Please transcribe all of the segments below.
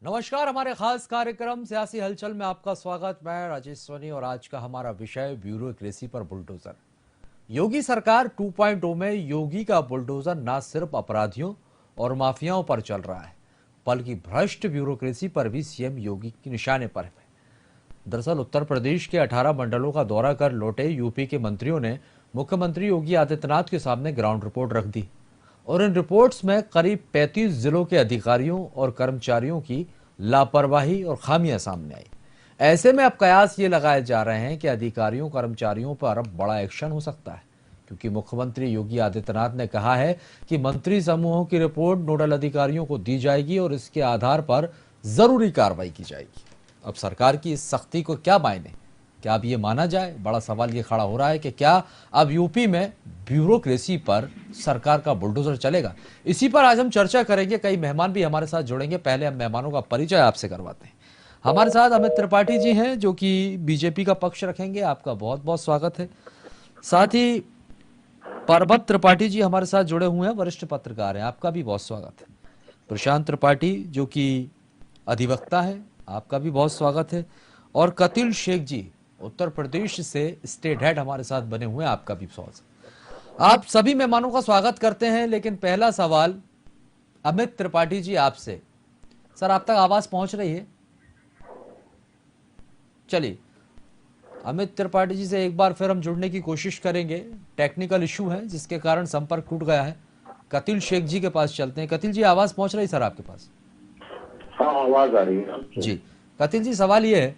नमस्कार, हमारे खास कार्यक्रम सियासी हलचल में आपका स्वागत। मैं राजेश सोनी और आज का हमारा विषय ब्यूरोक्रेसी पर बुलडोजर। योगी सरकार 2.0 में योगी का बुलडोजर न सिर्फ अपराधियों और माफियाओं पर चल रहा है, बल्कि भ्रष्ट ब्यूरोक्रेसी पर भी सीएम योगी के निशाने पर है। दरअसल उत्तर प्रदेश के 18 मंडलों का दौरा कर लौटे यूपी के मंत्रियों ने मुख्यमंत्री योगी आदित्यनाथ के सामने ग्राउंड रिपोर्ट रख दी और इन रिपोर्ट्स में करीब 35 जिलों के अधिकारियों और कर्मचारियों की लापरवाही और खामियां सामने आई। ऐसे में अब कयास ये लगाए जा रहे हैं कि अधिकारियों कर्मचारियों पर अब बड़ा एक्शन हो सकता है, क्योंकि मुख्यमंत्री योगी आदित्यनाथ ने कहा है कि मंत्री समूहों की रिपोर्ट नोडल अधिकारियों को दी जाएगी और इसके आधार पर जरूरी कार्रवाई की जाएगी। अब सरकार की इस सख्ती को क्या मायने, क्या अब ये माना जाए? बड़ा सवाल ये खड़ा हो रहा है कि क्या अब यूपी में ब्यूरोक्रेसी पर सरकार का बुलडोजर चलेगा। इसी पर आज हम चर्चा करेंगे। कई मेहमान भी हमारे साथ जुड़ेंगे। पहले हम मेहमानों का परिचय आपसे करवाते हैं। हमारे साथ अमित त्रिपाठी जी हैं, जो कि बीजेपी का पक्ष रखेंगे। आपका बहुत बहुत स्वागत है। साथ ही परबत त्रिपाठी जी हमारे साथ जुड़े हुए हैं, वरिष्ठ पत्रकार हैं। आपका भी बहुत स्वागत है। प्रशांत त्रिपाठी जो कि अधिवक्ता है, आपका भी बहुत स्वागत है। और कतिल शेख जी उत्तर प्रदेश से स्टेट हेड हमारे साथ बने हुए हैं, आपका भी स्वागत। आप सभी मेहमानों का स्वागत करते हैं। लेकिन पहला सवाल अमित त्रिपाठी जी आपसे। सर, आप तक आवाज पहुंच रही है? चलिए, अमित त्रिपाठी जी से एक बार फिर हम जुड़ने की कोशिश करेंगे। टेक्निकल इशू है जिसके कारण संपर्क टूट गया है। कतिल शेख जी के पास चलते हैं। कतिल जी, आवाज पहुंच रही सर आपके पास? हाँ, आवाज आ रही है जी कतिल जी, सवाल ये है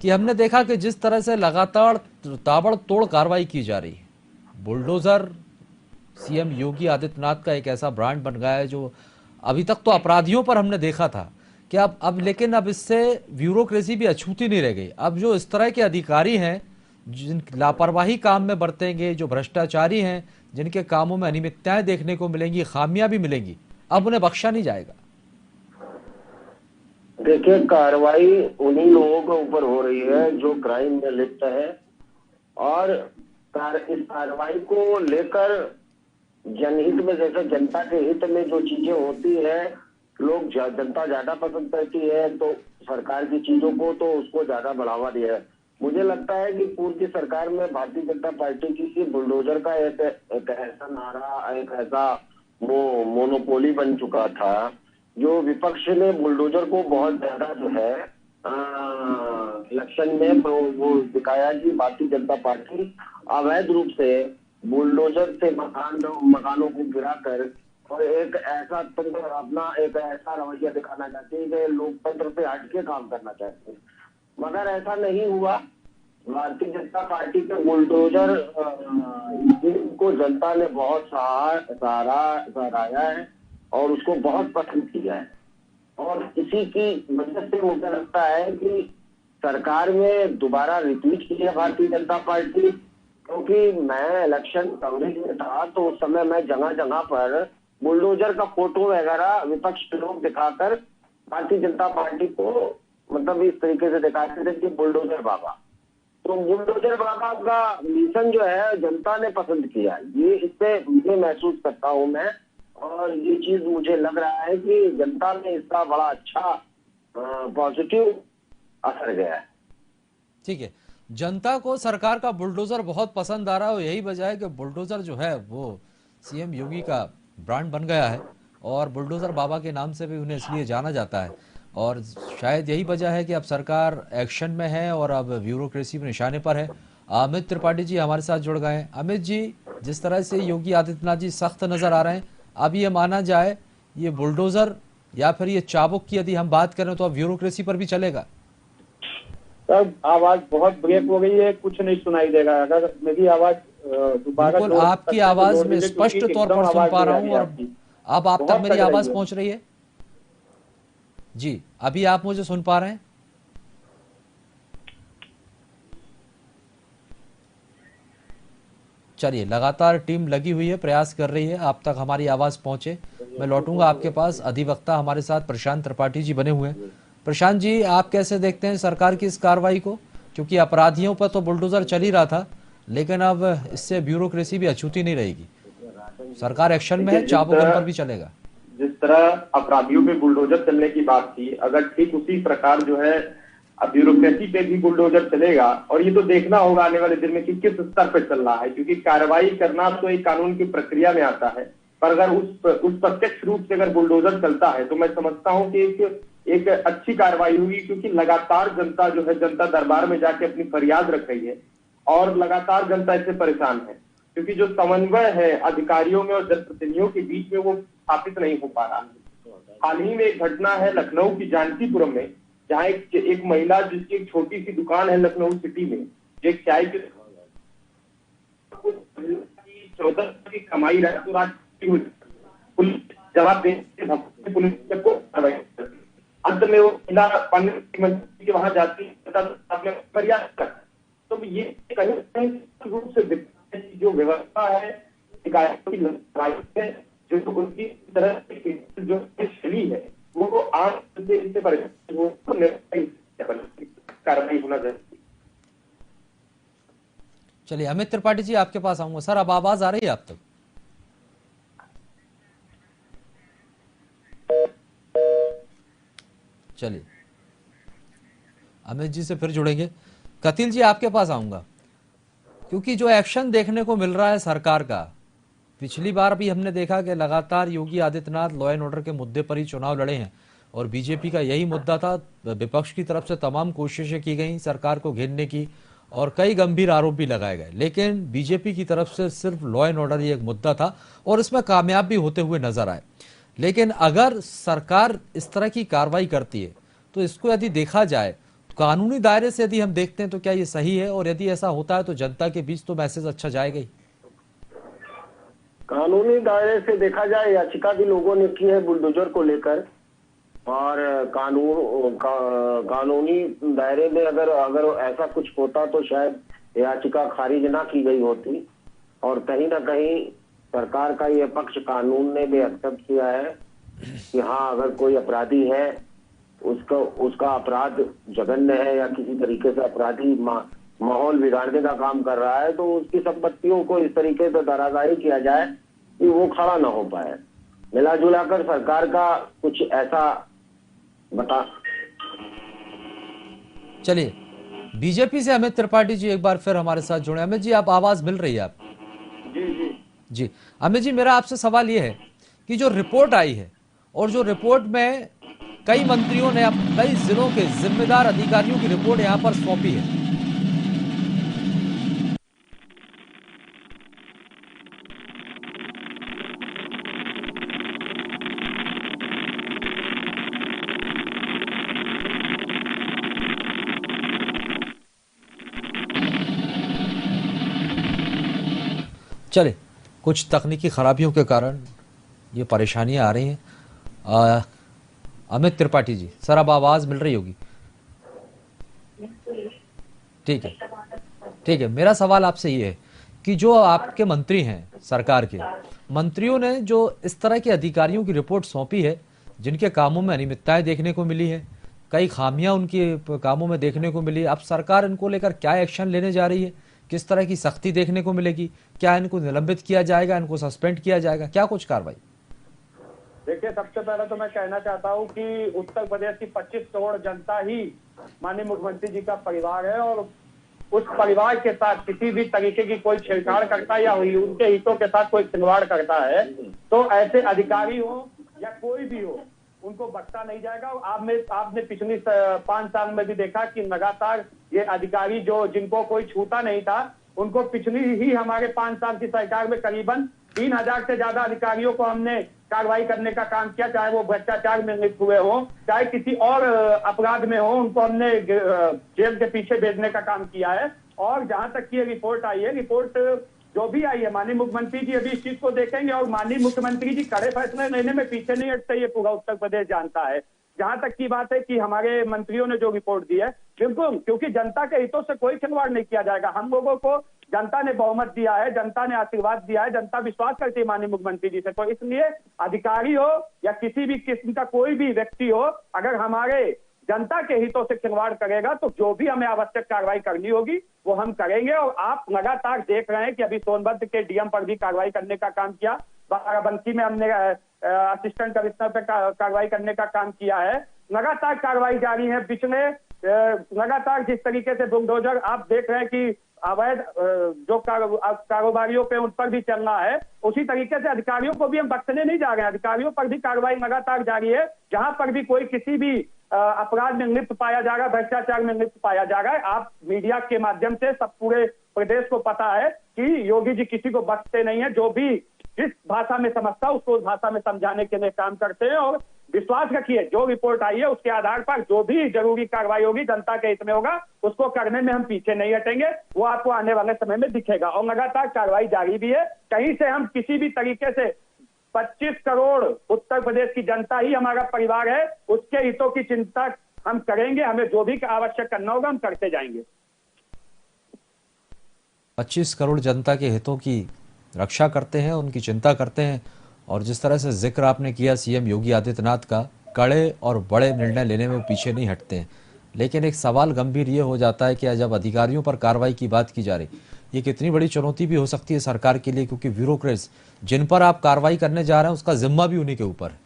कि हमने देखा कि जिस तरह से लगातार ताबड़तोड़ कार्रवाई की जा रही है, बुलडोजर सीएम योगी आदित्यनाथ का एक ऐसा ब्रांड बन गया है जो अभी तक तो अपराधियों पर हमने देखा था कि अब लेकिन अब इससे ब्यूरोक्रेसी भी अछूती नहीं रह गई। अब जो इस तरह के अधिकारी हैं, जिन लापरवाही काम में बरतेंगे, जो भ्रष्टाचारी हैं, जिनके कामों में अनियमितताएं देखने को मिलेंगी, खामियां भी मिलेंगी, अब उन्हें बख्शा नहीं जाएगा। देखिए, कार्रवाई उन्हीं लोगों के ऊपर हो रही है जो क्राइम में लिप्त है और इस कार्रवाई को लेकर जनहित में, जैसे जनता के हित में जो चीजें होती है, लोग जनता ज्यादा पसंद करती है, तो सरकार की चीजों को तो उसको ज्यादा बढ़ावा दिया है। मुझे लगता है कि पूर्व की सरकार में भारतीय जनता पार्टी की बुलडोजर का एक ऐसा नारा, एक ऐसा वो मोनोपोली बन चुका था, जो विपक्ष ने बुलडोजर को बहुत ज्यादा जो है इलेक्शन में वो दिखाया कि भारतीय जनता पार्टी अवैध रूप से बुलडोजर से मकानों को गिराकर और एक ऐसा तंत्र, अपना एक ऐसा रवैया दिखाना चाहती है कि लोकतंत्र से हटके काम करना चाहते हैं। मगर ऐसा नहीं हुआ। भारतीय जनता पार्टी के बुलडोजर को जनता ने बहुत सराहाया है और उसको बहुत पसंद किया है। और इसी की वजह से मुझे लगता है कि सरकार में दोबारा रिपीट की है भारतीय जनता पार्टी, क्योंकि मैं इलेक्शन कवरेज में था तो उस समय मैं जगह जगह पर बुलडोजर का फोटो वगैरह विपक्ष के लोग दिखाकर भारतीय जनता पार्टी को मतलब इस तरीके से दिखाते थे कि बुलडोजर बाबा। तो बुलडोजर बाबा का मिशन जो है जनता ने पसंद किया, ये इससे ये महसूस करता हूं मैं। और ये चीज मुझे लग रहा है कि जनता में इसका बड़ा अच्छा पॉजिटिव असर गया है। ठीक है, जनता को सरकार का बुलडोजर बहुत पसंद आ रहा है और यही वजह है कि बुलडोजर जो है वो सीएम योगी का ब्रांड बन गया है और बुलडोजर बाबा के नाम से भी उन्हें इसलिए जाना जाता है। और शायद यही वजह है कि अब सरकार एक्शन में है और अब ब्यूरोक्रेसी में निशाने पर है। अमित त्रिपाठी जी हमारे साथ जुड़ गए हैं। अमित जी, जिस तरह से योगी आदित्यनाथ जी सख्त नजर आ रहे हैं, अब ये माना जाए ये बुलडोजर या फिर ये चाबुक की यदि हम बात करें तो अब ब्यूरोक्रेसी पर भी चलेगा? तब आवाज बहुत ब्रेक हो गई है, कुछ नहीं सुनाई देगा। अगर मेरी आवाज दोबारा बिल्कुल, आपकी आवाज में स्पष्ट तौर पर सुन पा रहा हूँ। और अब आप तक मेरी आवाज पहुंच रही है? जी, अभी आप मुझे सुन पा रहे हैं? चलिए, लगातार टीम लगी हुई है, प्रयास कर रही है आप तक हमारी आवाज पहुंचे। मैं लौटूंगा आपके पास। अधिवक्ता हमारे साथ प्रशांत त्रिपाठी जी बने हुए हैं। प्रशांत जी, आप कैसे देखते हैं सरकार की इस कार्रवाई को? क्योंकि अपराधियों पर तो बुलडोजर चल ही रहा था, लेकिन अब इससे ब्यूरोक्रेसी भी अछूती नहीं रहेगी। सरकार एक्शन में है, चाबुक उन पर भी चलेगा। जिस तरह अपराधियों पे बुलडोजर चलने की बात थी, अगर ठीक उसी प्रकार जो है ब्यूरोक्रेसी पे भी बुलडोजर चलेगा, और ये तो देखना होगा आने वाले दिन में कि किस स्तर पे चल रहा है, क्योंकि कार्रवाई करना तो एक कानून की प्रक्रिया में आता है, पर अगर उस प्रत्यक्ष रूप से अगर बुलडोजर चलता है तो मैं समझता हूँ कि एक अच्छी कार्रवाई होगी, क्योंकि लगातार जनता जो है जनता दरबार में जाके अपनी फरियाद रख रही है और लगातार जनता इससे परेशान है, क्योंकि जो समन्वय है अधिकारियों में और जनप्रतिनिधियों के बीच में वो स्थापित नहीं हो पा रहा। हाल ही में एक घटना है लखनऊ की जानकीपुरम में, जहाँ एक महिला जिसकी एक छोटी सी दुकान है लखनऊ सिटी में, जो एक चाय की 14 की कमाई रातों रात पुलिस जवाब देने पुलिस को कार्रवाई करती। अंत में वो महिला मंत्री के वहां जाती है फरियाद कर, तो ये कहीं कहीं रूप से जो व्यवस्था है जो उनकी तरह जो शैली है वो आम इससे कार्रवाई होना जरूरी। चलिए अमित त्रिपाठी जी आपके पास आऊंगा। सर अब आवाज आ रही है आप तक? चलिए अमित जी से फिर जुड़ेंगे। कतिल जी आपके पास आऊंगा, क्योंकि जो एक्शन देखने को मिल रहा है सरकार का, पिछली बार भी हमने देखा कि लगातार Yogi Adityanath law and order के मुद्दे पर ही चुनाव लड़े हैं और बीजेपी का यही मुद्दा था। विपक्ष की तरफ से तमाम कोशिशें की गई सरकार को घेरने की और कई गंभीर आरोप भी लगाए गए, लेकिन बीजेपी की तरफ से सिर्फ लॉ एंड ऑर्डर ही एक मुद्दा था और इसमें कामयाब भी होते हुए नजर आए। लेकिन अगर सरकार इस तरह की कार्रवाई करती है तो इसको यदि देखा जाए कानूनी दायरे से यदि हम देखते हैं तो क्या ये सही है, और यदि ऐसा होता है तो जनता के बीच तो मैसेज अच्छा जाएगा ही। कानूनी दायरे से देखा जाए, याचिका भी लोगों ने की है बुलडोजर को लेकर, और कानूनी दायरे में अगर ऐसा कुछ होता तो शायद याचिका खारिज ना की गई होती, और कहीं ना कहीं सरकार का ये पक्ष कानून ने भी एक्सेप्ट किया है कि हाँ अगर कोई अपराधी है उसका अपराध जघन्य है या किसी तरीके से अपराधी माहौल बिगाड़ने का काम कर रहा है, तो उसकी संपत्तियों को इस तरीके से धराशायी किया जाए कि वो खड़ा ना हो पाए। मिला जुला कर सरकार का कुछ ऐसा बता। चलिए बीजेपी से अमित त्रिपाठी जी एक बार फिर हमारे साथ जुड़े। अमित जी आप आवाज मिल रही है आप? जी अमित जी, मेरा आपसे सवाल ये है कि जो रिपोर्ट आई है और जो रिपोर्ट में कई मंत्रियों ने कई जिलों के जिम्मेदार अधिकारियों की रिपोर्ट यहां पर सौंपी है, चले कुछ तकनीकी खराबियों के कारण ये परेशानियां आ रही हैं। अमित त्रिपाठी जी सर अब आवाज मिल रही होगी? ठीक है। मेरा सवाल आपसे ये है कि जो आपके मंत्री हैं, सरकार के मंत्रियों ने जो इस तरह के अधिकारियों की रिपोर्ट सौंपी है जिनके कामों में अनियमितताएं देखने को मिली है, कई खामियां उनके कामों में देखने को मिली, अब सरकार इनको लेकर क्या एक्शन लेने जा रही है? किस तरह की सख्ती देखने को मिलेगी? क्या इनको निलंबित किया जाएगा, इनको सस्पेंड किया जाएगा, क्या कुछ कार्रवाई? देखिए, सबसे पहले तो मैं कहना चाहता हूँ कि उत्तर प्रदेश की 25 करोड़ जनता ही माननीय मुख्यमंत्री जी का परिवार है, और उस परिवार के साथ किसी भी तरीके की कोई छेड़छाड़ करता है या उनके हितों के साथ कोई खिलवाड़ करता है तो ऐसे अधिकारी हो या कोई भी हो उनको बख्शा नहीं जाएगा। आपने पिछली 5 साल में भी देखा कि लगातार ये अधिकारी जिनको कोई छूता नहीं था, उनको पिछली ही हमारे 5 साल की सरकार में करीबन 3000 से ज्यादा अधिकारियों को हमने कार्रवाई करने का काम किया, चाहे वो भ्रष्टाचार में लिप्त हुए हो, चाहे किसी और अपराध में हो, उनको हमने जेल के पीछे भेजने का काम किया है। और जहां तक की रिपोर्ट आई है, रिपोर्ट जो भी आई है, माननीय मुख्यमंत्री जी अभी इस चीज को देखेंगे और माननीय मुख्यमंत्री जी कड़े फैसले लेने में पीछे नहीं हटते, ये पूरा उत्तर प्रदेश जानता है। जहां तक की बात है कि हमारे मंत्रियों ने जो रिपोर्ट दी है, बिल्कुल, क्योंकि जनता के हितों से कोई खिलवाड़ नहीं किया जाएगा। हम लोगों को जनता ने बहुमत दिया है, जनता ने आशीर्वाद दिया है, जनता विश्वास करती है माननीय मुख्यमंत्री जी से, तो इसलिए अधिकारी हो या किसी भी किस्म का कोई भी व्यक्ति हो, अगर हमारे जनता के हितों से खिलवाड़ करेगा तो जो भी हमें आवश्यक कार्रवाई करनी होगी वो हम करेंगे। और आप लगातार देख रहे हैं कि अभी सोनभद्र के डीएम पर भी कार्रवाई करने का काम किया, बाराबंकी में हमने असिस्टेंट कमिश्नर पे कार्रवाई करने का काम किया है। लगातार कार्रवाई जारी है। पिछले लगातार जिस तरीके से बुलडोजर आप देख रहे हैं कि अवैध जो कारोबारियों पे उन पर भी चल रहा है, उसी तरीके से अधिकारियों को भी हम बख्शने नहीं जा रहे हैं। अधिकारियों पर भी कार्रवाई लगातार जारी है। जहां पर भी कोई किसी भी अपराध में लिप्त पाया जा रहा है, भ्रष्टाचार में लिप्त पाया जा रहा है, आप मीडिया के माध्यम से सब पूरे प्रदेश को पता है कि योगी जी किसी को बख्शते नहीं है। जो भी जिस भाषा में समझता है उसको उस भाषा में समझाने के लिए काम करते हैं। और विश्वास रखिए, जो रिपोर्ट आई है उसके आधार पर जो भी जरूरी कार्रवाई होगी, जनता के हित में होगा, उसको करने में हम पीछे नहीं हटेंगे। वो आपको आने वाले समय में दिखेगा और लगातार कार्रवाई जारी भी है। कहीं से हम किसी भी तरीके से 25 करोड़ उत्तर प्रदेश की जनता ही हमारा परिवार है, उसके हितों की चिंता हम करेंगे। हमें जो भी आवश्यक करना होगा हम करते जाएंगे। 25 करोड़ जनता के हितों की रक्षा करते हैं, उनकी चिंता करते हैं। और जिस तरह से जिक्र आपने किया सीएम योगी आदित्यनाथ का, कड़े और बड़े निर्णय लेने में पीछे नहीं हटते हैं। लेकिन एक सवाल गंभीर ये हो जाता है कि जब अधिकारियों पर कार्रवाई की बात की जा रही, ये कितनी बड़ी चुनौती भी हो सकती है सरकार के लिए, क्योंकि ब्यूरोक्रेट्स जिन पर आप कार्रवाई करने जा रहे हैं उसका जिम्मा भी उन्हीं के ऊपर है।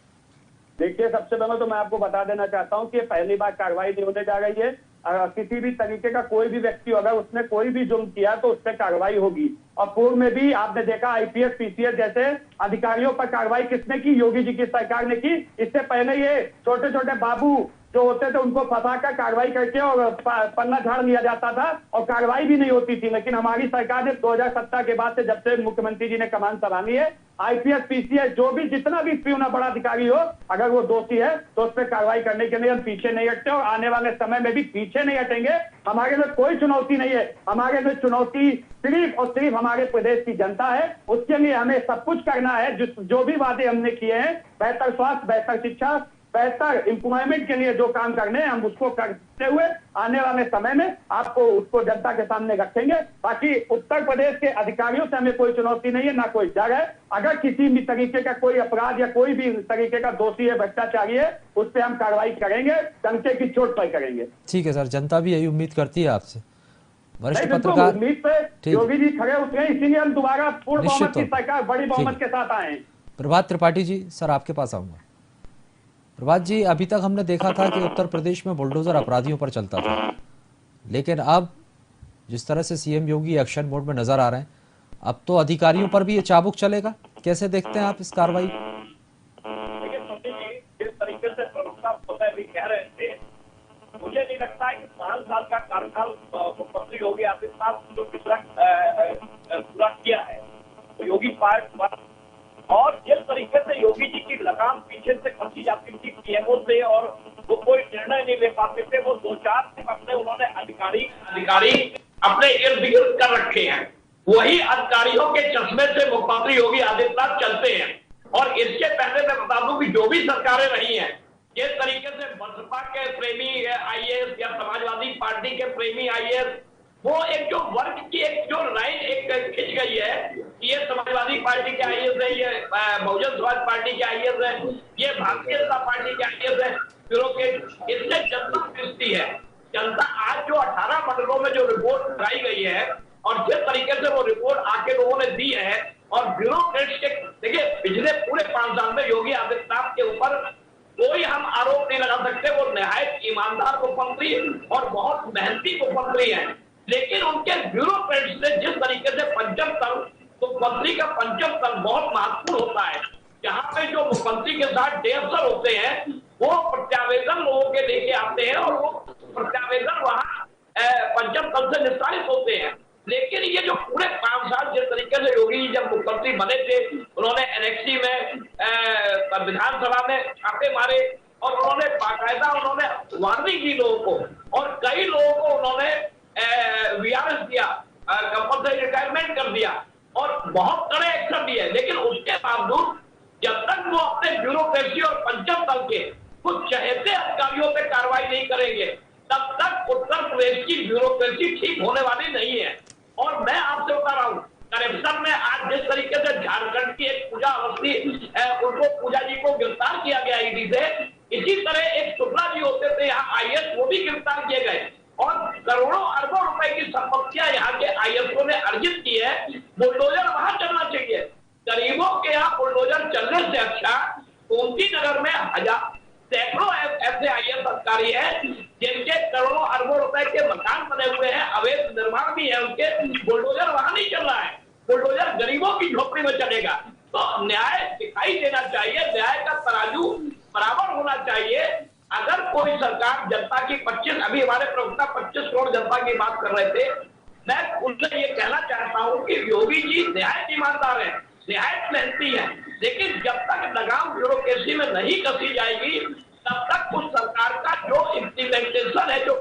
देखिए, सबसे पहले तो मैं आपको बता देना चाहता हूं कि पहली बार कार्रवाई नहीं होने जा रही है। किसी भी तरीके का कोई भी व्यक्ति अगर उसने कोई भी जुर्म किया तो उस पर कार्रवाई होगी। और पूर्व में भी आपने देखा आईपीएस पीसीएस जैसे अधिकारियों पर कार्रवाई किसने की? योगी जी की सरकार ने की। इससे पहले ये छोटे छोटे बाबू जो होते थे उनको फंसाकर कार्रवाई करके और पन्ना झाड़ लिया जाता था और कार्रवाई भी नहीं होती थी। लेकिन हमारी सरकार ने 2017 के बाद से, जब से मुख्यमंत्री जी ने कमान संभाली है, आईपीएस पीसीएस जो भी जितना भी क्यों ना बड़ा अधिकारी हो, अगर वो दोषी है तो उस पर कार्रवाई करने के लिए हम पीछे नहीं हटते और आने वाले समय में भी पीछे नहीं हटेंगे। हमारे लिए कोई चुनौती नहीं है। हमारे लिए चुनौती सिर्फ और सिर्फ हमारे प्रदेश की जनता है। उसके लिए हमें सब कुछ करना है। जो भी वादे हमने किए हैं, बेहतर स्वास्थ्य, बेहतर शिक्षा, बेहतर एम्प्लॉयमेंट के लिए जो काम करने हैं हम उसको करते हुए आने वाले समय में आपको उसको जनता के सामने रखेंगे। बाकी उत्तर प्रदेश के अधिकारियों से हमें कोई चुनौती नहीं है, ना कोई डर है। अगर किसी भी तरीके का कोई अपराध या कोई भी तरीके का दोषी है, भ्रष्टाचारी है, उस पर हम कार्रवाई करेंगे, डंके की चोट पर करेंगे। ठीक है सर, जनता भी यही उम्मीद करती है आपसे। वरिष्ठ बिल्कुल, पत्रकार उम्मीद पे योगी जी खड़े उतरे, इसीलिए हम दोबारा पूर्ण निश्चित बहुमत की तौर पर। सरकार, बड़ी बहुमत ठीक के साथ आए हैं। प्रभात त्रिपाठी जी, सर आपके पास आऊंगा। प्रभात जी, अभी तक हमने देखा था कि उत्तर प्रदेश में बुलडोजर अपराधियों पर चलता था, लेकिन अब जिस तरह से सीएम योगी एक्शन मोड में नजर आ रहे हैं, अब तो अधिकारियों पर भी ये चाबुक चलेगा। कैसे देखते हैं आप इस कार्रवाई? देखिए स्वामी जी, जिस तरीके से प्रवक्ता महोदय भी कह रहे थे, मुझे नहीं लगता है कि 5 साल का कार्यकाल मुख्यमंत्री योगी आदित्यनाथ जो पूरा किया है तो योगी पार्टी और जिस तरीके से योगी जी की लगाम पीछे से खींची जाती थी पीएमओ से और वो कोई निर्णय नहीं ले पाते थे, वो 2-4 दिन अपने उन्होंने अधिकारी अपने इर्द गिर्द कर रखे हैं। वही अधिकारियों के चश्मे से मुख्यमंत्री योगी आदित्यनाथ चलते हैं। और इसके पहले मैं बता दूं कि जो भी सरकारें रही हैं, जिस तरीके से बसपा के प्रेमी आईएएस या समाजवादी पार्टी के प्रेमी आईएएस, वो एक जो वर्ग की एक जो लाइन एक खिंच गई है, ये समाजवादी पार्टी के आईएएस है, ये बहुजन समाज पार्टी के आईएएस है, ये भारतीय जनता पार्टी के आईएएस है, इससे जनता पिसती है। जनता आज जो 18 मंडलों में जो रिपोर्ट कराई गई है और जिस तरीके से वो रिपोर्ट आके लोगों ने दी है और ब्यूरोक्रेट्स के, देखिए पिछले पूरे 5 साल में योगी आदित्यनाथ के ऊपर कोई हम आरोप नहीं लगा सकते। वो निहायत ईमानदार मुख्यमंत्री और बहुत मेहनती मुख्यमंत्री हैं, लेकिन उनके ब्यूरोक्रेट्स ने जिस तरीके से पंचम तल, तो मंत्री का पंचम तल बहुत महत्वपूर्ण होता है। जहां पे जो मुख्यमंत्री के साथ डेफसर होते हैं वो प्रत्यावेदन लोगों के लेके आते हैं और वो प्रत्यावेदन वहां पंचम तल से निस्तारित होते हैं। लेकिन ये जो पूरे 5 साल जिस तरीके से योगी जब मुख्यमंत्री बने थे, उन्होंने एनेक्सी में विधानसभा में छापे मारे और उन्होंने बाकायदा उन्होंने वार्निंग दी लोगों को और कई लोगों को उन्होंने वीआरएस दिया, कंपल्सरी रिटायरमेंट कर दिया और बहुत कड़े एक्शन दिए। लेकिन उसके बावजूद जब तक वो अपने ब्यूरोक्रेसी और पंचम तल के कुछ चहेते अधिकारियों पे कार्रवाई नहीं करेंगे, तब तक उत्तर प्रदेश की ब्यूरोक्रेसी ठीक होने वाली नहीं है। और मैं आपसे बता रहा हूँ, करप्शन में आज जिस तरीके से झारखंड की एक पूजा अवस्थी, उनको पूजा जी को गिरफ्तार किया गया ईडी से, इसी तरह एक शुक्ला जी होते थे यहाँ आईएएस, वो भी गिरफ्तार किए गए और करोड़ों अरबों रुपए की संपत्तियां यहाँ के आईएएसओ ने अर्जित की है। बुलडोजर वहां चलना चाहिए, गरीबों के यहाँ बुलडोजर देने से अच्छा गोमती नगर में सैकड़ों ऐसे IAS अधिकारी हैं जिनके करोड़ों अरबों रुपए के मकान बने हुए हैं, अवैध निर्माण भी है उनके, बुलडोजर वहां नहीं चल रहा है, बुलडोजर गरीबों की झोपड़ी में चलेगा। तो न्याय दिखाई देना चाहिए, न्याय का तराजू बराबर होना चाहिए। अगर कोई सरकार जनता की 25, अभी हमारे प्रवक्ता 25 करोड़ जनता की बात कर रहे थे, मैं उनसे ये कहना चाहता हूँ कि योगी जी निहायत ईमानदार है, निहायत मेहनती है, लेकिन जब तक लगाम ब्यूरोक्रेसी में नहीं कसी जाएगी तब तक उस सरकार का जो इम्प्लीमेंटेशन है, जो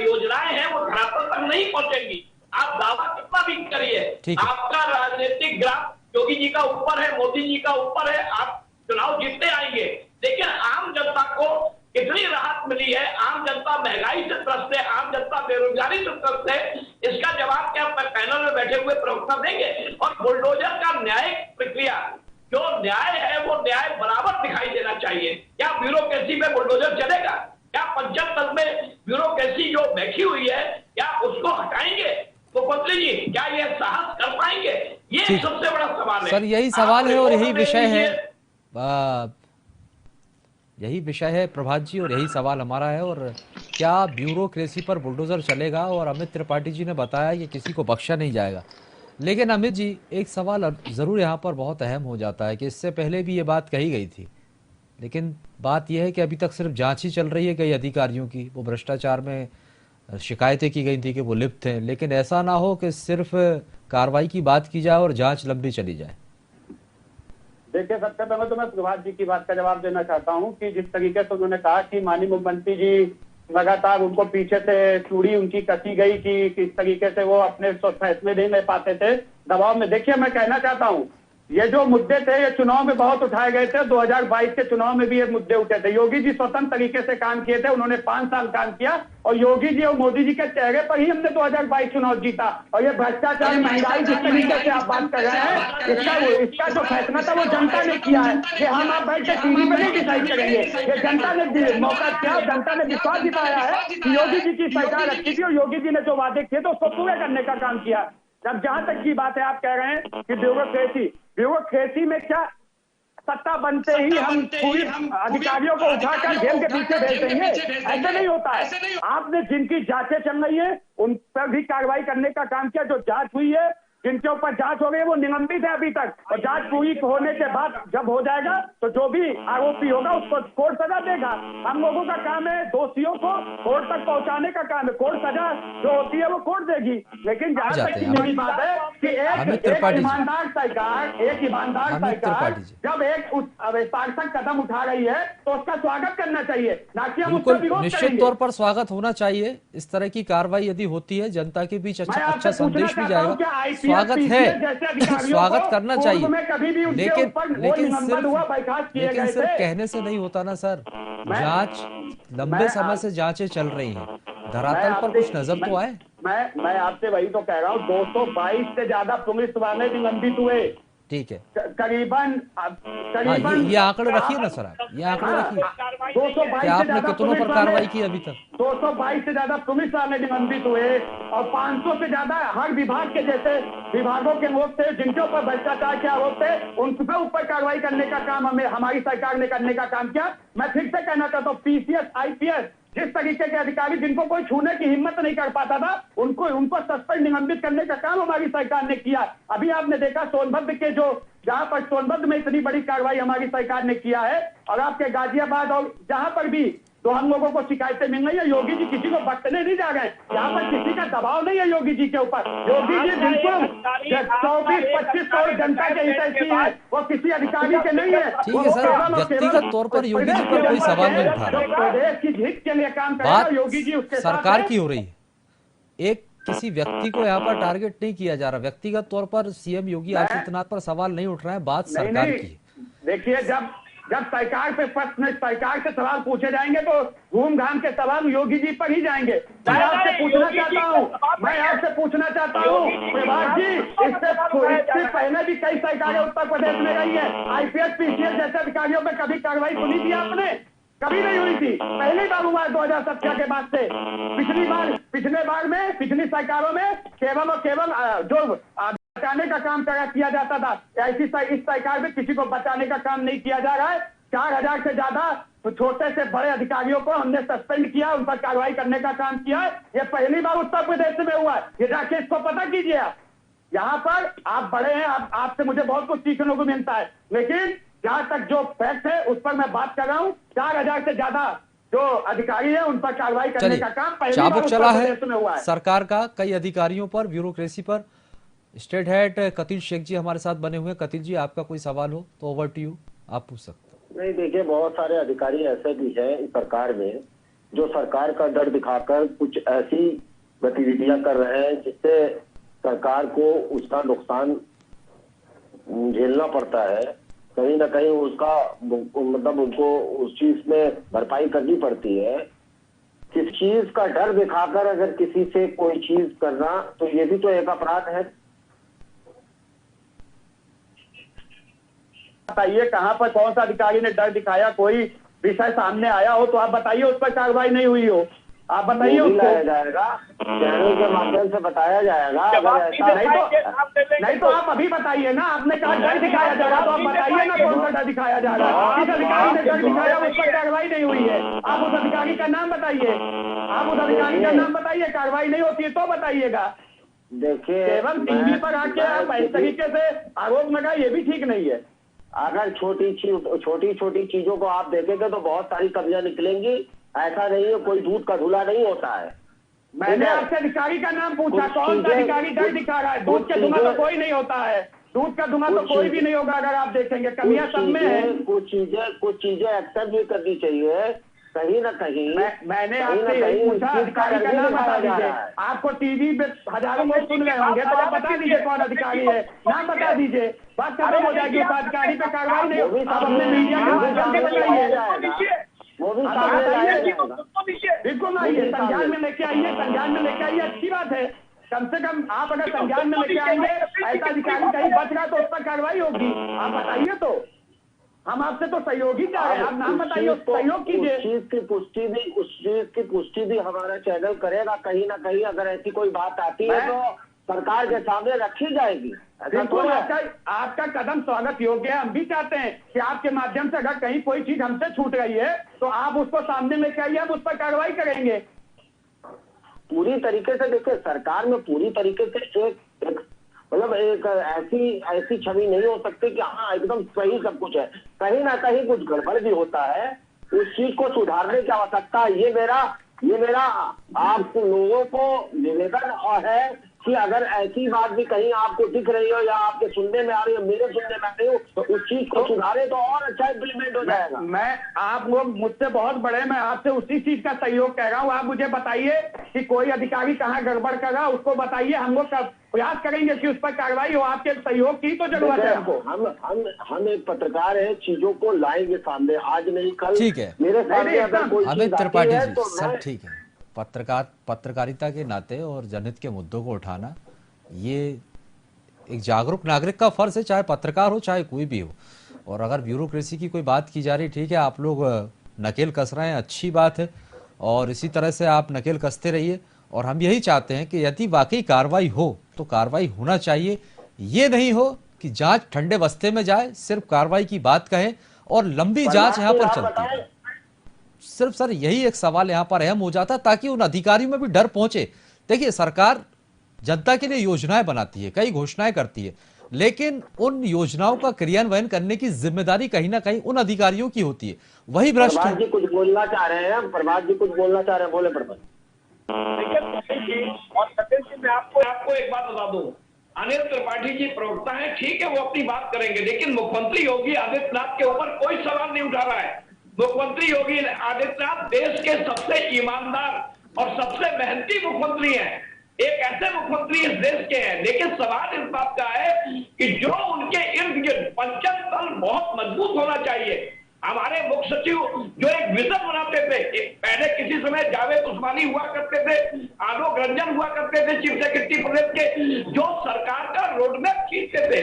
योजनाएं हैं वो धरातल तक नहीं पहुंचेंगी। आप दावा कितना भी करिए, आपका राजनीतिक ग्राफ योगी जी का ऊपर है, मोदी जी का ऊपर है, आप चुनाव जीतते आएंगे, लेकिन आम जनता को कितनी राहत मिली है? आम जनता महंगाई से त्रस्त है, आम जनता बेरोजगारी से त्रस्त है, इसका जवाब क्या पैनल में बैठे हुए प्रवक्ता देंगे? और बुलडोजर का न्यायिक प्रक्रिया, जो न्याय है वो न्याय बराबर दिखाई देना चाहिए। क्या ब्यूरोक्रेसी में बुलडोजर चलेगा? क्या पंचायत तक में ब्यूरोक्रेसी जो बैठी हुई है क्या उसको हटाएंगे? तो मंत्री जी क्या ये साहस कर पाएंगे? ये सबसे बड़ा सवाल है सर। यही सवाल है और यही विषय है, यही विषय है प्रभात जी, और यही सवाल हमारा है। और क्या ब्यूरोक्रेसी पर बुलडोजर चलेगा? और अमित त्रिपाठी जी ने बताया कि किसी को बख्शा नहीं जाएगा। लेकिन अमित जी, एक सवाल ज़रूर यहाँ पर बहुत अहम हो जाता है कि इससे पहले भी ये बात कही गई थी, लेकिन बात यह है कि अभी तक सिर्फ जांच ही चल रही है कई अधिकारियों की। वो भ्रष्टाचार में शिकायतें की गई थी कि वो लिप्त हैं, लेकिन ऐसा ना हो कि सिर्फ कार्रवाई की बात की जाए और जांच लंबी चली जाए। देखिए, सबसे पहले तो मैं प्रभात जी की बात का जवाब देना चाहता हूं कि जिस तरीके से उन्होंने कहा कि माननीय मुख्यमंत्री जी लगातार उनको पीछे से चूड़ी उनकी कसी गई कि किस तरीके से वो अपने फैसले नहीं पाते थे दबाव में। देखिए, मैं कहना चाहता हूं, ये जो मुद्दे थे ये चुनाव में बहुत उठाए गए थे। 2022 के चुनाव में भी ये मुद्दे उठे थे। योगी जी स्वतंत्र तरीके से काम किए थे, उन्होंने 5 साल काम किया और योगी जी और मोदी जी के चेहरे पर ही हमने 2022 चुनाव जीता। और ये भ्रष्टाचार, महंगाई जिस तरीके से आप बात कर रहे हैं, इसका जो फैसला था वो जनता ने किया है कि हम आप बैठ के टीवी में नहीं डिसाइड करेंगे। ये जनता ने मौका दिया, जनता ने विश्वास दिखाया है कि योगी जी की सरकार अच्छी थी और योगी जी ने जो वादे किए थे उसको पूरे करने का काम किया। जब जहां तक की बात है, आप कह रहे हैं कि ब्यूरोक्रेसी में क्या सत्ता बनते ही हम पूरी अधिकारियों को उठाकर जेल के पीछे भेज देंगे? ऐसे नहीं होता है। आपने जिनकी जांचें चल रही है उन पर भी कार्रवाई करने का काम किया। जो जांच हुई है, जिनके ऊपर जांच हो गई है वो निलंबित है अभी तक, और जांच पूरी होने के बाद जब हो जाएगा तो जो भी आरोपी होगा उसको कोर्ट सजा देगा। हम लोगों का काम है दोषियों को कोर्ट तक पहुंचाने का काम है। कोर्ट सजा जो होती है वो कोर्ट देगी। लेकिन जहां तक की मेरी बात है कि एक ईमानदार सरकार जब एक सार्थक कदम उठा रही है तो उसका स्वागत करना चाहिए, ना कि हम उसका विरोध करेंगे। निश्चित तौर पर स्वागत होना चाहिए। इस तरह की कार्रवाई यदि होती है जनता के बीच अच्छा संदेश भी जाएगा। स्वागत है, स्वागत करना चाहिए, लेकिन सिर्फ कहने से नहीं होता ना सर। जांच लंबे समय से जांचें चल रही हैं, धरातल पर कुछ नजर तो आए। मैं आपसे वही तो कह रहा हूँ, 222 से ज्यादा पुलिस वाले निलंबित हुए। ठीक है, करीबन ये आंकड़े रखिए ना सर, आप ये आंकड़े रखिए। 222 आपने कितनों पर कार्रवाई की अभी तक? 222 से ज्यादा पुलिस वाले निलंबित हुए और 500 से ज्यादा हर विभाग के जैसे विभागों के लोग थे जिनके ऊपर भ्रष्टाचार के आरोप थे, उनके ऊपर कार्रवाई करने का काम हमारी सरकार ने करने का काम किया। मैं फिर से कहना चाहता हूँ, PCS IPS जिस तरीके के अधिकारी जिनको कोई छूने की हिम्मत नहीं कर पाता था, उनको सस्पेंड निलंबित करने का काम हमारी सरकार ने किया। अभी आपने देखा सोनभद्र के जहां पर सोनभद्र में इतनी बड़ी कार्रवाई हमारी सरकार ने किया है, और आपके गाजियाबाद और जहां पर भी तो हम लोगों को शिकायतें मिल रही है। योगी जी किसी को बख्शने नहीं जा रहे हैं, यहाँ पर किसी का दबाव नहीं है योगी जी के ऊपर। योगी जी बिल्कुल 24-25 करोड़ जनता के हितैषी है, वो किसी अधिकारी के नहीं है। ठीक है सर, व्यक्तिगत तौर पर योगी जी पर कोई सवाल नहीं उठा रहा। प्रदेश की हित के लिए काम करेगा योगी जी, उसके सरकार की हो रही है। एक किसी व्यक्ति को यहाँ पर टारगेट नहीं किया जा रहा। व्यक्तिगत तौर पर सीएम योगी आदित्यनाथ पर सवाल नहीं उठ रहा है, बात सरकार की है। देखिए, जब सरकार पे प्रश्न सरकार से सवाल पूछे जाएंगे तो घूम घाम के सवाल योगी जी पर ही जाएंगे। मैं आपसे पूछना चाहता हूँ प्रभात जी, इससे पहले भी कई सरकारें उत्तर प्रदेश में रही है। IPS PCS जैसे अधिकारियों पर कभी कार्रवाई सुनी थी आपने? कभी नहीं हुई थी। पहली बार हुआ 2017 के बाद से। पिछली सरकारों में केवल और केवल जो बचाने का काम किया जाता था। ऐसी इस सरकार में किसी को बचाने का काम नहीं किया जा रहा है। 4000 से ज्यादा छोटे से बड़े अधिकारियों को हमने सस्पेंड किया, उन पर कार्रवाई करने का काम किया है। ये पहली बार उत्तर प्रदेश में हुआ है। ये जाके इसको पता कीजिए आप। यहाँ पर आप बड़े हैं, आपसे मुझे बहुत कुछ सीखने को मिलता है, लेकिन जहां तक जो फैक्ट है उस पर मैं बात कर रहा हूँ। 4000 से ज्यादा जो अधिकारी है उन पर कार्रवाई करने का काम पहली बार चाबुक चला उत्तर है प्रदेश में हुआ है। सरकार का कई अधिकारियों पर, ब्यूरोक्रेसी पर। स्टेट हेड कतिल शेख जी हमारे साथ बने हुए हैं। कतिल जी, आपका कोई सवाल हो तो ओवर टू यू, आप पूछ सकते हैं। नहीं, देखिए, बहुत सारे अधिकारी ऐसे भी हैं इस सरकार में जो सरकार का डर दिखाकर कुछ ऐसी गतिविधियां कर रहे हैं जिससे सरकार को उसका नुकसान झेलना पड़ता है। कहीं ना कहीं उसका मतलब उनको उस चीज में भरपाई करनी पड़ती है। किस चीज का डर दिखाकर अगर किसी से कोई चीज करना, तो ये भी तो एक अपराध है। बताइए कहां पर कौन सा अधिकारी ने डर दिखाया? कोई विषय सामने आया हो तो आप बताइए, उस पर कार्रवाई नहीं हुई हो, आप बताइए उसको। लाया जाएगा, चैनल के माध्यम से बताया जाएगा। अगर ऐसा नहीं तो आप अभी बताइए ना। आपने कहा डर दिखाया जा रहा, तो आप बताइए ना कौन सा डर दिखाया जा रहा है। जिस अधिकारी ने डर दिखाया उस पर कार्रवाई नहीं हुई है, आप उस अधिकारी का नाम बताइए। आप उस अधिकारी का नाम बताइए। कार्रवाई नहीं होती है तो बताइएगा। देखिए, केवल टीवी पर आके आप इस तरीके से आरोप लगाए, ये भी ठीक नहीं है। अगर छोटी छोटी चीजों को आप देखेंगे तो बहुत सारी कमियां निकलेंगी। ऐसा नहीं है, कोई दूध का धुला नहीं होता है। मैंने आपसे अधिकारी का नाम पूछा, कौन सा अधिकारी डर दिखा रहा है? दूध के धुआं तो कोई नहीं होता है, दूध का धुआं तो कोई भी नहीं होगा। अगर आप देखेंगे कमियां सब में है। कुछ चीजें एक्सेप्ट भी करनी चाहिए कहीं ना कहीं। मैंने आपसे यही पूछा, अधिकारी का नाम बता दीजिए। आपको टीवी पे हजारों लोग सुन रहे होंगे, तो आप बता दीजिए कौन अधिकारी है, नाम बता दीजिए, बात खत्म हो जाएगी। उस अधिकारी पे कार्रवाई नहीं होगी, आप अपने मीडिया के माध्यम से बताइए। वो भी बिल्कुल आइए, संज्ञान में लेके आइए, संज्ञान में लेके आइए, अच्छी बात है। कम से कम आप अगर संज्ञान में लेके आएंगे, ऐसा अधिकारी कहीं बच रहा तो उस पर कार्रवाई होगी। आप बताइए, तो हम आपसे तो सहयोग ही चाह रहे हैं, आप नाम बताइए, सहयोग कीजिए। उस चीज की पुष्टि भी हमारा चैनल करेगा। कहीं ना कहीं अगर ऐसी कोई बात आती है तो सरकार के सामने रखी जाएगी। बिल्कुल, आपका कदम स्वागत योग्य है। हम भी चाहते हैं कि आपके माध्यम से अगर कहीं कोई चीज हमसे छूट रही है तो आप उसको सामने लेके आइए, हम उस पर कार्रवाई करेंगे पूरी तरीके से। देखिए, सरकार में पूरी तरीके से एक ऐसी छवि नहीं हो सकती कि हाँ एकदम सही सब कुछ है। कहीं ना कहीं कुछ गड़बड़ भी होता है, उस चीज को सुधारने की आवश्यकता है। ये मेरा आप लोगों को निवेदन है कि अगर ऐसी बात भी कहीं आपको दिख रही हो या आपके सुनने में आ रही हो, मेरे सुनने में आ रही हो, तो उस चीज को सुधारे तो और अच्छा इम्प्लीमेंट हो जाएगा। मैं आप लोग मुझसे बहुत बड़े, मैं आपसे उसी चीज का सहयोग कह रहा हूँ। आप मुझे बताइए कि कोई अधिकारी कहाँ गड़बड़ कर रहा, उसको बताइए। हम लोग प्रयास करेंगे कि उस पर कार्रवाई हो। आपके सहयोग की तो जरूरत है हमको। हम एक पत्रकार है, चीजों को लाएंगे सामने, आज नहीं कल। ठीक है, मेरे सामने अगर कोई अमित त्रिपाठी जी, सब ठीक है। पत्रकारिता के नाते और जनहित के मुद्दों को उठाना ये एक जागरूक नागरिक का फर्ज है, चाहे पत्रकार हो चाहे कोई भी हो। और अगर ब्यूरोक्रेसी की कोई बात की जा रही, ठीक है, आप लोग नकेल कस रहे हैं, अच्छी बात है, और इसी तरह से आप नकेल कसते रहिए। और हम यही चाहते हैं कि यदि वाकई कार्रवाई हो तो कार्रवाई होना चाहिए। ये नहीं हो कि जांच ठंडे बस्ते में जाए, सिर्फ कार्रवाई की बात कहें और लंबी जांच यहाँ पर चलती है। सिर्फ सर यही एक सवाल यहाँ पर अहम हो जाता है ताकि उन अधिकारियों में भी डर पहुंचे। देखिए, सरकार जनता के लिए योजनाएं बनाती है, कई घोषणाएं करती है, लेकिन उन योजनाओं का क्रियान्वयन करने की जिम्मेदारी कहीं ना कहीं उन अधिकारियों की होती है। वही भ्रष्ट प्रभात जी कुछ बोलना चाह रहे हैं, बोले प्रभात। देखिए और कपिल जी, मैं आपको एक बात बता दूं, अनिल त्रिपाठी जी प्रवक्ता है, ठीक है, वो अपनी बात करेंगे, लेकिन मुख्यमंत्री योगी आदित्यनाथ के ऊपर कोई सवाल नहीं उठा रहा है। मुख्यमंत्री योगी आदित्यनाथ देश के सबसे ईमानदार और सबसे मेहनती मुख्यमंत्री हैं, एक ऐसे मुख्यमंत्री इस देश के हैं। लेकिन सवाल इस बात का है कि जो उनके इर्द गिर्द पंचम तल बहुत मजबूत होना चाहिए। हमारे मुख्य सचिव जो एक विजन बनाते थे, पहले किसी समय जावेद उस्मानी हुआ करते थे, आलोक रंजन हुआ करते थे चीफ सेक्रेटरी प्रदेश के, जो सरकार का रोडमैप खींचते थे।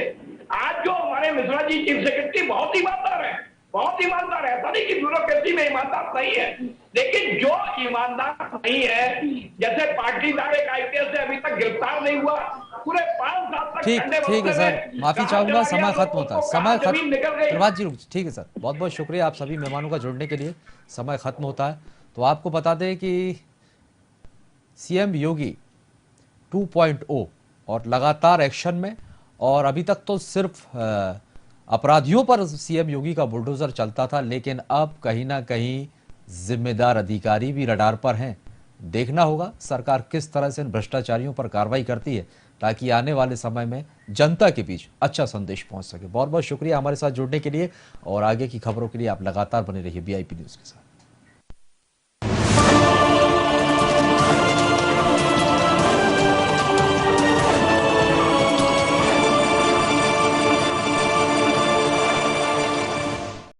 आज जो हमारे मिश्रा जी चीफ सेक्रेटरी बहुत ईमानदार है, बहुत ईमानदार है। ऐसा नहीं कि ब्यूरोक्रेसी में ईमानदार नहीं है, लेकिन जो ईमानदार नहीं है, जैसे पाटीदार एक आईपीएस से अभी तक गिरफ्तार नहीं हुआ, पूरे 5 साल तक ठीक ठंडे ठीक है बस्ते सर, में माफी कहाँ चाहूंगा, चला गया, समय खत्म लोगों होता है, को समय कहाँ खत्म। जमीन निकल गई। प्रभात जी रुक, ठीक है सर, बहुत बहुत शुक्रिया आप सभी मेहमानों का जुड़ने के लिए। समय खत्म होता है तो आपको बता दें कि सीएम योगी 2.0 और लगातार एक्शन में, और अभी तक तो सिर्फ अपराधियों पर सीएम योगी का बुलडोजर चलता था, लेकिन अब कहीं ना कहीं जिम्मेदार अधिकारी भी रडार पर हैं। देखना होगा सरकार किस तरह से इन भ्रष्टाचारियों पर कार्रवाई करती है, ताकि आने वाले समय में जनता के बीच अच्छा संदेश पहुंच सके। बहुत बहुत शुक्रिया हमारे साथ जुड़ने के लिए, और आगे की खबरों के लिए आप लगातार बने रहिए वीआईपी न्यूज के साथ।